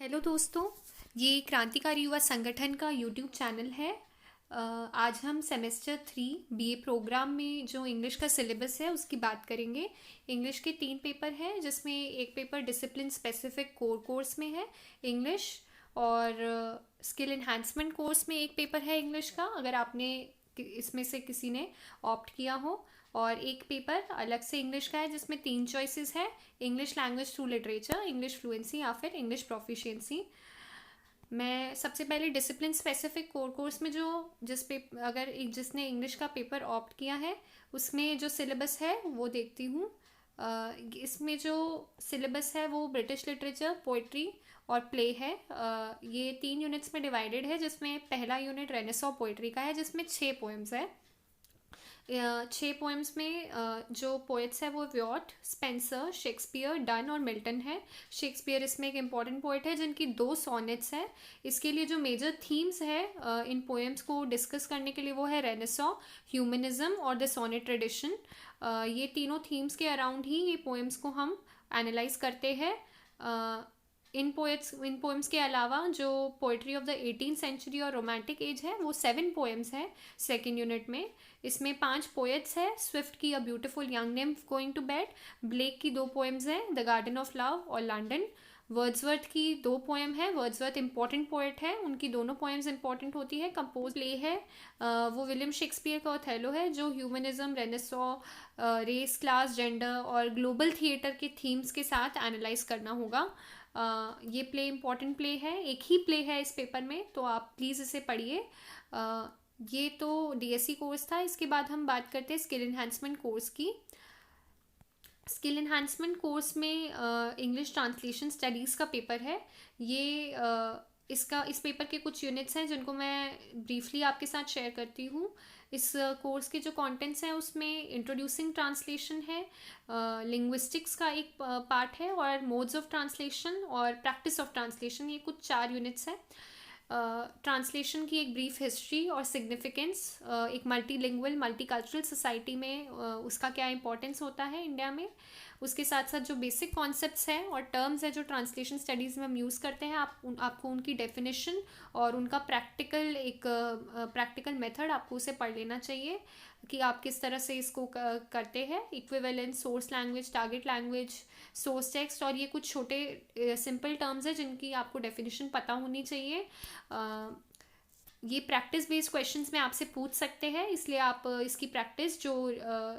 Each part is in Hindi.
हेलो दोस्तों, ये क्रांतिकारी युवा संगठन का यूट्यूब चैनल है। आज हम सेमेस्टर 3 बीए प्रोग्राम में जो इंग्लिश का सिलेबस है उसकी बात करेंगे। इंग्लिश के 3 पेपर हैं, जिसमें एक paper discipline specific core course में है इंग्लिश, और स्किल इन्हांसमेंट कोर्स में एक पेपर है इंग्लिश का, अगर आपने इसमें से किसी ने ऑप्ट किया हो। और एक पेपर अलग से इंग्लिश का है जिसमें 3 चॉइसेस है: English language through literature, English fluency या फिर इंग्लिश प्रोफिशिएंसी। मैं सबसे पहले डिसिप्लिन स्पेसिफिक कोर कोर्स में अगर जिसने इंग्लिश का पेपर ऑप्ट किया है उसमें जो सिलेबस है वो देखती हूँ। इसमें जो सिलेबस है वो ब्रिटिश लिटरेचर, पोइट्री और प्ले है। ये 3 यूनिट्स में डिवाइडेड है, जिसमें पहला यूनिट रेनेसॉ पोइट्री का है जिसमें 6 पोएम्स है। 6 पोएम्स में जो पोएट्स है वो व्योट, स्पेंसर, शेक्सपियर, डन और मिल्टन है। शेक्सपियर इसमें एक इम्पॉर्टेंट पोएट है जिनकी 2 सोनेट्स है। इसके लिए जो मेजर थीम्स है इन पोएम्स को डिस्कस करने के लिए वो है रेनेसॉ, ह्यूमनिज्म और द सोनेट ट्रेडिशन। ये तीनों थीम्स के अराउंड ही ये पोएम्स को हम एनालाइज करते हैं। इन पोएम्स के अलावा जो poetry of the 18th century और रोमांटिक एज है वो 7 पोएम्स है सेकेंड यूनिट में। इसमें 5 पोएट्स है: स्विफ्ट की a beautiful young nymph going to bed, Blake की 2 पोएम्स है, द गार्डन ऑफ लव और लंदन। वर्ड्सवर्थ की 2 पोएम है। वर्ड्सवर्थ इंपॉर्टेंट पोएट है, उनकी दोनों पोएम्स इंपॉर्टेंट होती है। कंपोज प्ले है वो विलियम शेक्सपियर का ओथेलो है, जो humanism, renaissance, race, class, gender और ग्लोबल थिएटर के थीम्स के साथ एनालाइज करना होगा। ये प्ले इम्पॉर्टेंट प्ले है, एक ही प्ले है इस पेपर में, तो आप प्लीज़ इसे पढ़िए। ये तो डीएससी कोर्स था। इसके बाद हम बात करते हैं स्किल इन्हांसमेंट कोर्स की। स्किल इन्हांसमेंट कोर्स में इंग्लिश ट्रांसलेशन स्टडीज़ का पेपर है। ये इस पेपर के कुछ यूनिट्स हैं जिनको मैं ब्रीफली आपके साथ शेयर करती हूँ। इस कोर्स के जो कंटेंट्स हैं उसमें इंट्रोड्यूसिंग ट्रांसलेशन है, लिंग्विस्टिक्स का एक पार्ट है, और मोड्स ऑफ ट्रांसलेशन और प्रैक्टिस ऑफ ट्रांसलेशन, ये कुछ 4 यूनिट्स हैं। ट्रांसलेशन की एक ब्रीफ हिस्ट्री और सिग्निफिकेंस, एक मल्टीलिंगुअल मल्टीकल्चरल सोसाइटी में उसका क्या इंपॉर्टेंस होता है इंडिया में। उसके साथ साथ जो बेसिक कॉन्सेप्ट्स हैं और टर्म्स हैं जो ट्रांसलेशन स्टडीज़ में हम यूज़ करते हैं, आपको उनकी डेफिनेशन और उनका प्रैक्टिकल मेथड आपको उसे पढ़ लेना चाहिए कि आप किस तरह से इसको करते हैं। Equivalence, source language, target language, source text, और ये कुछ छोटे सिंपल टर्म्स हैं जिनकी आपको डेफिनेशन पता होनी चाहिए। ये प्रैक्टिस बेस्ड क्वेश्चंस में आपसे पूछ सकते हैं, इसलिए आप इसकी प्रैक्टिस जो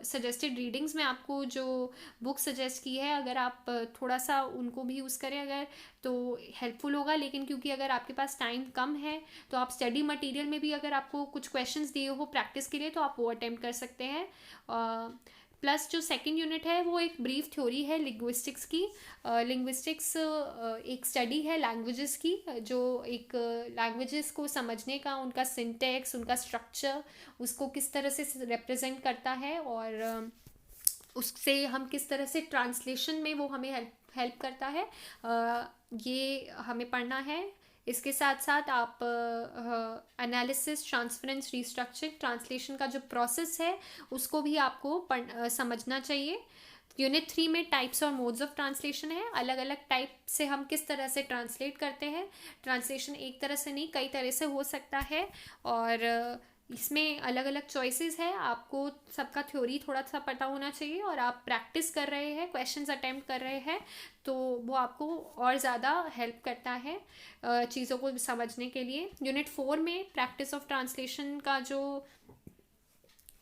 सजेस्टेड रीडिंग्स में आपको जो बुक सजेस्ट की है, अगर आप थोड़ा सा उनको भी यूज़ करें अगर, तो हेल्पफुल होगा। लेकिन क्योंकि अगर आपके पास टाइम कम है तो आप स्टडी मटेरियल में भी अगर आपको कुछ क्वेश्चंस दिए हो प्रैक्टिस के लिए तो आप वो अटेम्प्ट कर सकते हैं। प्लस जो सेकंड यूनिट है वो एक ब्रीफ थ्योरी है लिंग्विस्टिक्स की। लिंग्विस्टिक्स एक स्टडी है लैंग्वेजेस की, जो एक लैंग्वेजेस को समझने का उनका सिंटैक्स, उनका स्ट्रक्चर, उसको किस तरह से रिप्रेजेंट करता है, और उससे हम किस तरह से ट्रांसलेशन में वो हमें हेल्प करता है, ये हमें पढ़ना है। इसके साथ साथ आप एनालिसिस, ट्रांसफरेंस, रीस्ट्रक्चरिंग, ट्रांसलेशन का जो प्रोसेस है उसको भी आपको समझना चाहिए। यूनिट 3 में टाइप्स और मोड्स ऑफ ट्रांसलेशन है। अलग अलग टाइप से हम किस तरह से ट्रांसलेट करते हैं। ट्रांसलेशन एक तरह से नहीं, कई तरह से हो सकता है, और इसमें अलग अलग चॉइसेस है। आपको सबका थ्योरी थोड़ा सा पता होना चाहिए, और आप प्रैक्टिस कर रहे हैं, क्वेश्चंस अटेम्प्ट कर रहे हैं, तो वो आपको और ज़्यादा हेल्प करता है चीज़ों को समझने के लिए। यूनिट 4 में प्रैक्टिस ऑफ ट्रांसलेशन का जो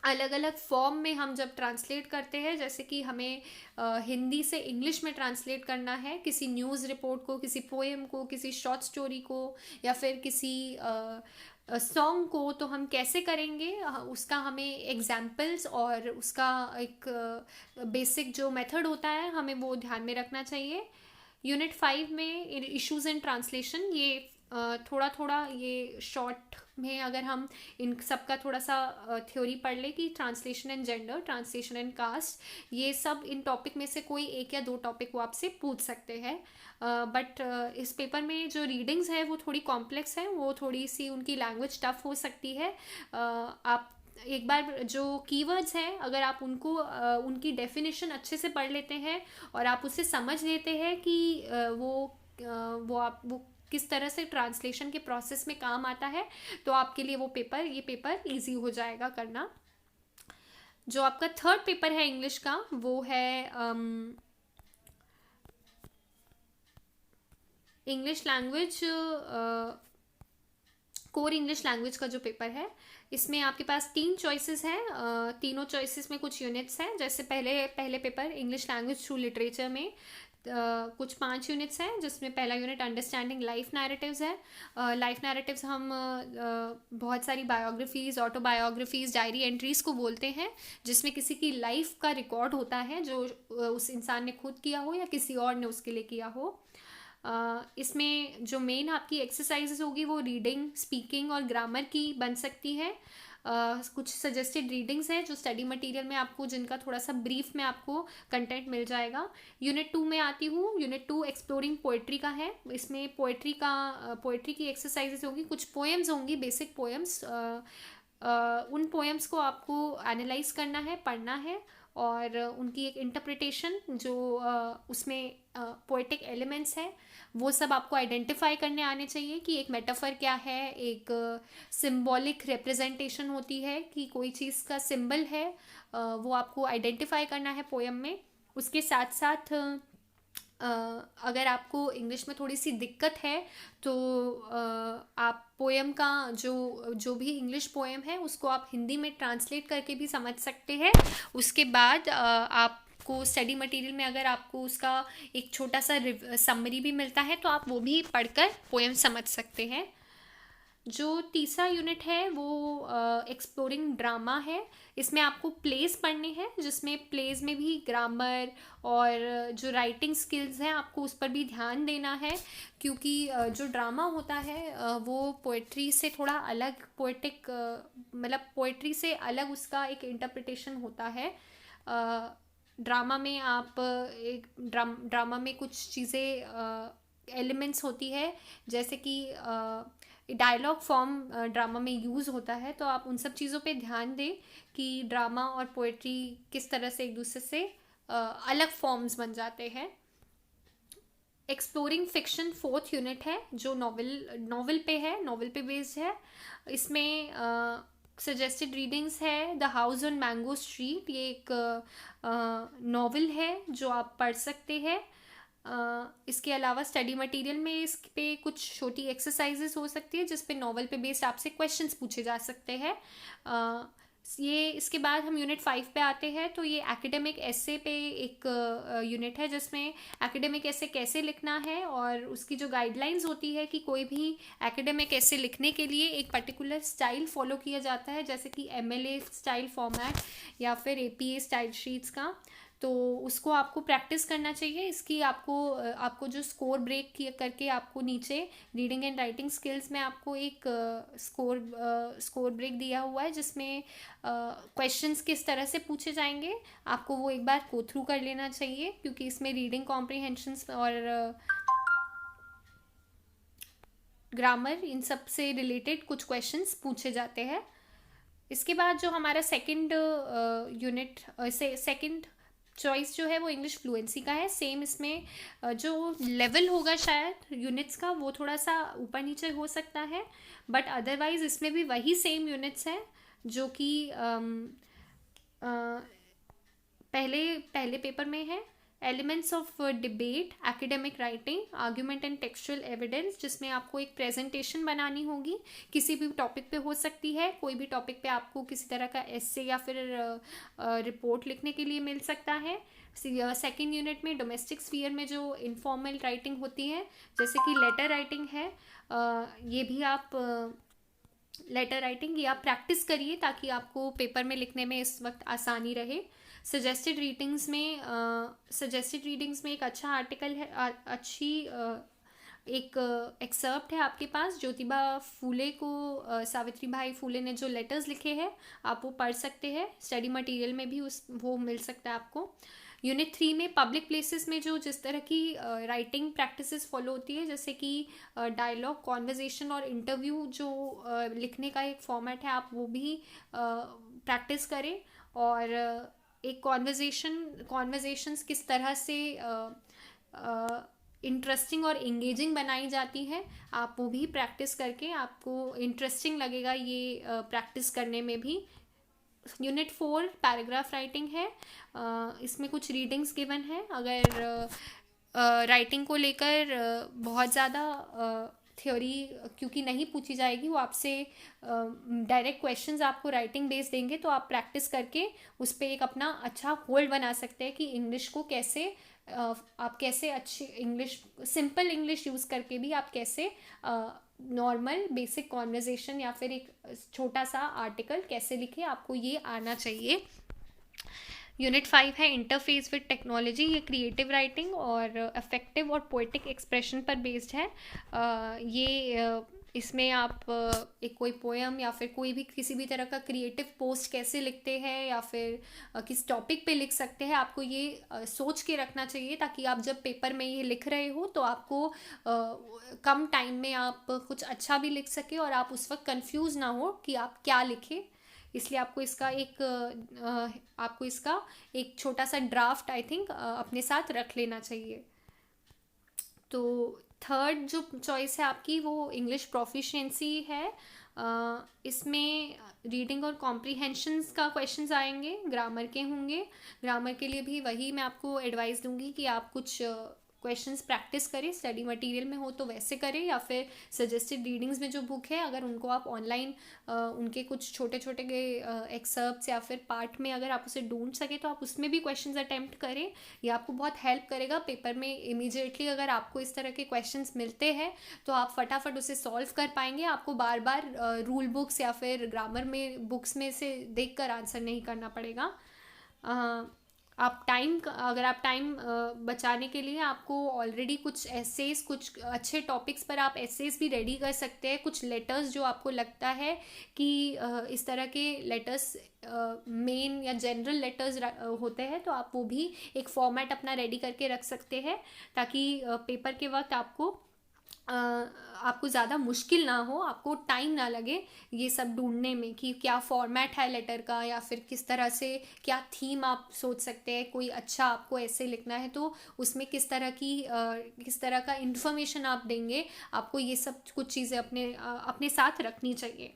अलग अलग फॉर्म में हम जब ट्रांसलेट करते हैं, जैसे कि हमें हिंदी से इंग्लिश में ट्रांसलेट करना है किसी न्यूज़ रिपोर्ट को, किसी पोएम को, किसी शॉर्ट स्टोरी को, या फिर किसी सॉन्ग को, तो हम कैसे करेंगे उसका हमें एग्जाम्पल्स और उसका एक बेसिक जो मेथड होता है हमें वो ध्यान में रखना चाहिए। यूनिट 5 में इश्यूज इन ट्रांसलेशन, ये थोड़ा थोड़ा ये शॉर्ट में अगर हम इन सबका थोड़ा सा थ्योरी पढ़ ले कि translation and gender, translation and caste, ये सब इन टॉपिक में से कोई एक या 2 टॉपिक वो आपसे पूछ सकते हैं। बट इस पेपर में जो रीडिंग्स है वो थोड़ी कॉम्प्लेक्स है, वो थोड़ी सी उनकी लैंग्वेज टफ हो सकती है। आप एक बार जो कीवर्ड्स हैं अगर आप उनको उनकी डेफिनेशन अच्छे से पढ़ लेते हैं और आप उससे समझ लेते हैं कि वो वो किस तरह से ट्रांसलेशन के प्रोसेस में काम आता है, तो आपके लिए ये पेपर इजी हो जाएगा करना। जो आपका थर्ड पेपर है इंग्लिश का, वो है English language, core English language का जो पेपर है, इसमें आपके पास 3 चॉइसेस हैं। तीनों चॉइसेस में कुछ यूनिट्स हैं। जैसे पहले paper English language through literature में कुछ 5 यूनिट्स हैं, जिसमें पहला यूनिट अंडरस्टैंडिंग लाइफ नैरेटिव्स है। लाइफ नैरेटिव्स हम बहुत सारी बायोग्राफीज, ऑटोबायोग्राफीज, डायरी एंट्रीज को बोलते हैं, जिसमें किसी की लाइफ का रिकॉर्ड होता है जो उस इंसान ने खुद किया हो या किसी और ने उसके लिए किया हो। इसमें जो मेन आपकी एक्सरसाइजेज होगी वो रीडिंग, स्पीकिंग और ग्रामर की बन सकती है। कुछ सजेस्टेड रीडिंग्स हैं जो स्टडी मटेरियल में आपको, जिनका थोड़ा सा ब्रीफ में आपको कंटेंट मिल जाएगा। यूनिट 2 में आती हूँ। यूनिट 2 एक्सप्लोरिंग पोएट्री का है। इसमें पोएट्री की एक्सरसाइजेज होगी, कुछ पोएम्स होंगी, बेसिक पोएम्स। उन पोएम्स को आपको एनालाइज करना है, पढ़ना है, और उनकी एक इंटरप्रिटेशन, जो उसमें पोएटिक एलिमेंट्स है, वो सब आपको आइडेंटिफाई करने आने चाहिए कि एक मेटाफर क्या है, एक सिंबॉलिक रिप्रेजेंटेशन होती है कि कोई चीज़ का सिंबल है, वो आपको आइडेंटिफाई करना है पोएम में। उसके साथ साथ अगर आपको इंग्लिश में थोड़ी सी दिक्कत है तो आप पोएम का जो भी इंग्लिश पोएम है उसको आप हिंदी में ट्रांसलेट करके भी समझ सकते हैं। उसके बाद आपको स्टडी मटेरियल में अगर आपको उसका एक छोटा सा समरी भी मिलता है तो आप वो भी पढ़कर पोएम समझ सकते हैं। जो तीसरा यूनिट है वो एक्सप्लोरिंग ड्रामा है। इसमें आपको प्लेस पढ़ने हैं, जिसमें प्लेस में भी ग्रामर और जो राइटिंग स्किल्स हैं आपको उस पर भी ध्यान देना है, क्योंकि जो ड्रामा होता है वो पोएट्री से थोड़ा अलग, मतलब पोएट्री से अलग उसका एक इंटरप्रिटेशन होता है। ड्रामा में आप ड्रामा में कुछ चीज़ें एलिमेंट्स होती है, जैसे कि डायलॉग फॉर्म ड्रामा में यूज़ होता है, तो आप उन सब चीज़ों पे ध्यान दें कि ड्रामा और पोएट्री किस तरह से एक दूसरे से अलग फॉर्म्स बन जाते हैं। एक्सप्लोरिंग फिक्शन 4th यूनिट है, जो नॉवल पे बेस्ड है। इसमें सजेस्टेड रीडिंग्स है the house on mango street. ये एक नॉवल है जो आप पढ़ सकते हैं। इसके अलावा स्टडी मटेरियल में इस पे कुछ छोटी एक्सरसाइजेस हो सकती है, जिस पे नॉवल पे बेस्ड आपसे क्वेश्चंस पूछे जा सकते हैं। ये इसके बाद हम यूनिट 5 पे आते हैं। तो ये एकेडमिक एसे पे एक यूनिट है, जिसमें एकेडमिक एसे कैसे लिखना है और उसकी जो गाइडलाइंस होती है कि कोई भी एकेडमिक एसे लिखने के लिए एक पर्टिकुलर स्टाइल फॉलो किया जाता है, जैसे कि MLA स्टाइल फॉर्मेट या फिर APA स्टाइल शीट्स का। तो उसको आपको प्रैक्टिस करना चाहिए। इसकी आपको जो स्कोर ब्रेक करके आपको नीचे रीडिंग एंड राइटिंग स्किल्स में आपको एक स्कोर ब्रेक दिया हुआ है, जिसमें क्वेश्चंस किस तरह से पूछे जाएंगे आपको वो एक बार गो थ्रू कर लेना चाहिए, क्योंकि इसमें रीडिंग कॉम्प्रिहेंशंस और ग्रामर, इन सब से रिलेटेड कुछ क्वेश्चंस पूछे जाते हैं। इसके बाद जो हमारा सेकंड चॉइस जो है वो इंग्लिश फ्लुएंसी का है। सेम इसमें जो लेवल होगा शायद यूनिट्स का वो थोड़ा सा ऊपर नीचे हो सकता है, बट अदरवाइज इसमें भी वही सेम यूनिट्स हैं जो कि पहले पेपर में है। Elements of debate, academic writing, argument and textual evidence, जिसमें आपको एक प्रेजेंटेशन बनानी होगी, किसी भी टॉपिक पे हो सकती है। कोई भी टॉपिक पे आपको किसी तरह का एसे या फिर रिपोर्ट लिखने के लिए मिल सकता है। सेकेंड यूनिट में डोमेस्टिक स्फीयर में जो इनफॉर्मल राइटिंग होती है, जैसे कि लेटर राइटिंग है, ये भी आप लेटर राइटिंग ये आप प्रैक्टिस करिए ताकि आपको पेपर में लिखने में इस वक्त आसानी रहे। सजेस्टेड रीडिंग्स में एक अच्छा आर्टिकल है, अच्छी एक एक्सर्प्ट है आपके पास। ज्योतिबा फूले को सावित्री बाई फूले ने जो लेटर्स लिखे हैं आप वो पढ़ सकते हैं। स्टडी मटेरियल में भी वो मिल सकता है आपको। यूनिट 3 में पब्लिक प्लेसेस में जो जिस तरह की राइटिंग प्रैक्टिसेस फॉलो होती है, जैसे कि डायलॉग, कॉन्वर्जेशन और इंटरव्यू जो लिखने का एक फॉर्मेट है, आप वो भी प्रैक्टिस करें। और एक कॉन्वर्जेशंस किस तरह से इंटरेस्टिंग और इंगेजिंग बनाई जाती है। आप वो भी प्रैक्टिस करके आपको इंटरेस्टिंग लगेगा ये प्रैक्टिस करने में भी। यूनिट 4 पैराग्राफ राइटिंग है। इसमें कुछ रीडिंग्स गिवन है। अगर राइटिंग को लेकर बहुत ज़्यादा थ्योरी क्योंकि नहीं पूछी जाएगी, वो आपसे डायरेक्ट क्वेश्चंस आपको राइटिंग बेस्ड देंगे, तो आप प्रैक्टिस करके उस पर एक अपना अच्छा होल्ड बना सकते हैं कि इंग्लिश को कैसे आप कैसे अच्छी इंग्लिश, सिंपल इंग्लिश यूज़ करके भी आप कैसे नॉर्मल बेसिक कॉन्वर्जेशन या फिर एक छोटा सा आर्टिकल कैसे लिखे, आपको ये आना चाहिए। यूनिट 5 है इंटरफेस विद टेक्नोलॉजी। ये क्रिएटिव राइटिंग और अफेक्टिव और पोएटिक एक्सप्रेशन पर बेस्ड है। इसमें आप एक कोई पोएम या फिर कोई भी किसी भी तरह का क्रिएटिव पोस्ट कैसे लिखते हैं या फिर किस टॉपिक पे लिख सकते हैं, आपको ये सोच के रखना चाहिए, ताकि आप जब पेपर में ये लिख रहे हो तो आपको कम टाइम में आप कुछ अच्छा भी लिख सके और आप उस वक्त कंफ्यूज ना हो कि आप क्या लिखें। इसलिए आपको इसका एक छोटा सा ड्राफ्ट आई थिंक अपने साथ रख लेना चाहिए। तो थर्ड जो चॉइस है आपकी वो इंग्लिश प्रोफिशिएंसी है। इसमें रीडिंग और कॉम्प्रीहेंशंस का क्वेश्चंस आएंगे, ग्रामर के होंगे। ग्रामर के लिए भी वही मैं आपको एडवाइस दूंगी कि आप कुछ क्वेश्चंस प्रैक्टिस करें, स्टडी मटेरियल में हो तो वैसे करें, या फिर सजेस्टेड रीडिंग्स में जो बुक है अगर उनको आप ऑनलाइन उनके कुछ छोटे छोटे एक्सर्प्स या फिर पार्ट में अगर आप उसे ढूंढ सके तो आप उसमें भी क्वेश्चंस अटेम्प्ट करें। ये आपको बहुत हेल्प करेगा पेपर में इमीडिएटली। अगर आपको इस तरह के क्वेश्चंस मिलते हैं तो आप फटाफट उसे सॉल्व कर पाएंगे। आपको बार बार रूल बुक्स या फिर ग्रामर में बुक्स में से देख कर आंसर नहीं करना पड़ेगा। अगर आप टाइम बचाने के लिए आपको ऑलरेडी कुछ एसेस, कुछ अच्छे टॉपिक्स पर आप एसेस भी रेडी कर सकते हैं। कुछ लेटर्स जो आपको लगता है कि इस तरह के लेटर्स मेन या जनरल लेटर्स होते हैं, तो आप वो भी एक फॉर्मेट अपना रेडी करके रख सकते हैं, ताकि पेपर के वक्त आपको ज़्यादा मुश्किल ना हो, आपको टाइम ना लगे ये सब ढूंढने में कि क्या फॉर्मेट है लेटर का, या फिर किस तरह से क्या थीम आप सोच सकते हैं। कोई अच्छा आपको ऐसे लिखना है तो उसमें किस तरह का इन्फॉर्मेशन आप देंगे, आपको ये सब कुछ चीज़ें अपने साथ रखनी चाहिए।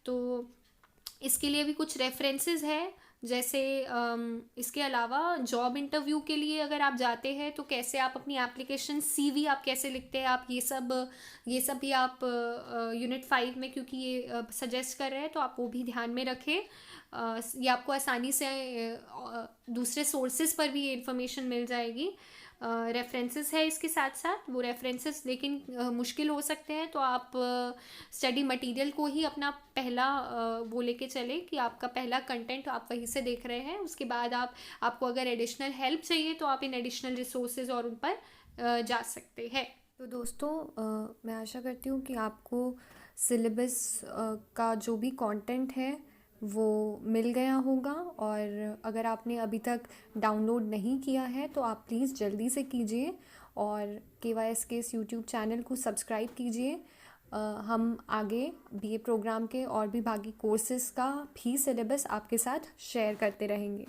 तो इसके लिए भी कुछ रेफरेंसेस है, जैसे इसके अलावा जॉब इंटरव्यू के लिए अगर आप जाते हैं तो कैसे आप अपनी एप्लीकेशन CV आप कैसे लिखते हैं, आप ये सब भी आप यूनिट 5 में, क्योंकि ये सजेस्ट कर रहे हैं तो आप वो भी ध्यान में रखें। ये आपको आसानी से दूसरे सोर्सेज पर भी ये इन्फॉर्मेशन मिल जाएगी। रेफरेंसेस है इसके साथ साथ, वो रेफरेंसेस लेकिन मुश्किल हो सकते हैं, तो आप स्टडी मटेरियल को ही अपना पहला वो लेके चले कि आपका पहला कंटेंट आप वहीं से देख रहे हैं। उसके बाद आपको अगर एडिशनल हेल्प चाहिए तो आप इन एडिशनल रिसोर्सेज और उन पर जा सकते हैं। तो दोस्तों मैं आशा करती हूँ कि आपको सिलेबस का जो भी कंटेंट है वो मिल गया होगा, और अगर आपने अभी तक डाउनलोड नहीं किया है तो आप प्लीज़ जल्दी से कीजिए और KYS के इस यूट्यूब चैनल को सब्सक्राइब कीजिए। हम आगे BA प्रोग्राम के और भी बाकी कोर्सेज़ का भी सिलेबस आपके साथ शेयर करते रहेंगे।